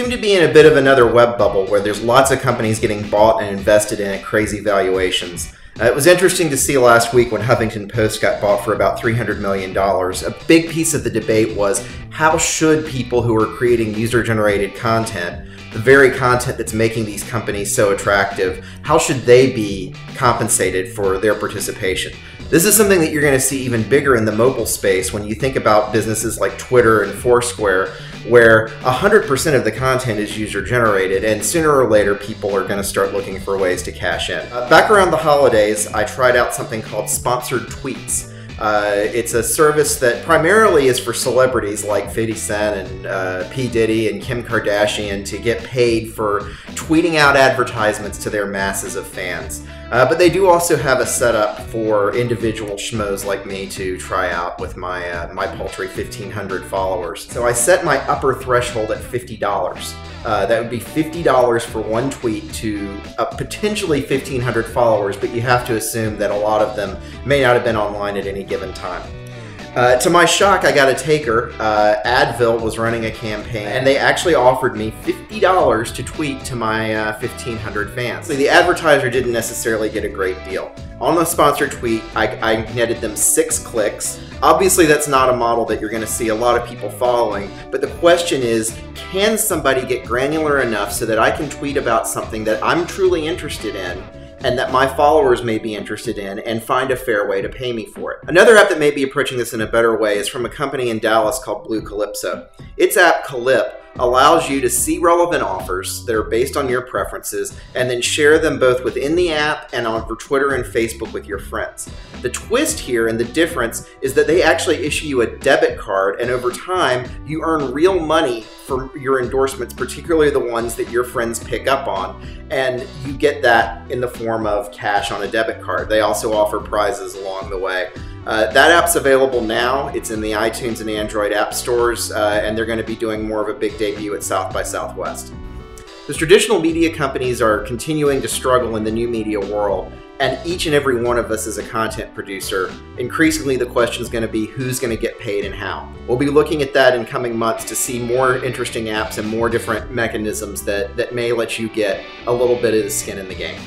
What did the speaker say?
seem to be in a bit of another web bubble where there's lots of companies getting bought and invested in at crazy valuations. It was interesting to see last week when Huffington Post got bought for about $300 million. A big piece of the debate was, how should people who are creating user-generated content, the very content that's making these companies so attractive, how should they be compensated for their participation? This is something that you're going to see even bigger in the mobile space when you think about businesses like Twitter and Foursquare, where 100% of the content is user-generated, and sooner or later people are going to start looking for ways to cash in. Back around the holidays, I tried out something called Sponsored Tweets. It's a service that primarily is for celebrities like 50 Cent and P. Diddy and Kim Kardashian to get paid for tweeting out advertisements to their masses of fans. But they do also have a setup for individual schmoes like me to try out with my my paltry 1,500 followers. So I set my upper threshold at $50. That would be $50 for one tweet to potentially 1,500 followers, but you have to assume that a lot of them may not have been online at any given time. To my shock, I got a taker. Advil was running a campaign, and they actually offered me $50 to tweet to my 1,500 fans. So the advertiser didn't necessarily get a great deal. On the sponsored tweet, I netted them 6 clicks. Obviously, that's not a model that you're going to see a lot of people following, but the question is, can somebody get granular enough so that I can tweet about something that I'm truly interested in and that my followers may be interested in, and find a fair way to pay me for it? Another app that may be approaching this in a better way is from a company in Dallas called Blue Calypso. Its app, Calyp, allows you to see relevant offers that are based on your preferences and then share them both within the app and on Twitter and Facebook with your friends. The twist here and the difference is that they actually issue you a debit card, and over time you earn real money for your endorsements, particularly the ones that your friends pick up on, and you get that in the form of cash on a debit card. They also offer prizes along the way. That app's available now. It's in the iTunes and Android app stores, and they're going to be doing more of a big debut at South by Southwest. The traditional media companies are continuing to struggle in the new media world, and each and every one of us as a content producer, increasingly the question is going to be who's going to get paid and how. We'll be looking at that in coming months to see more interesting apps and more different mechanisms that may let you get a little bit of the skin in the game.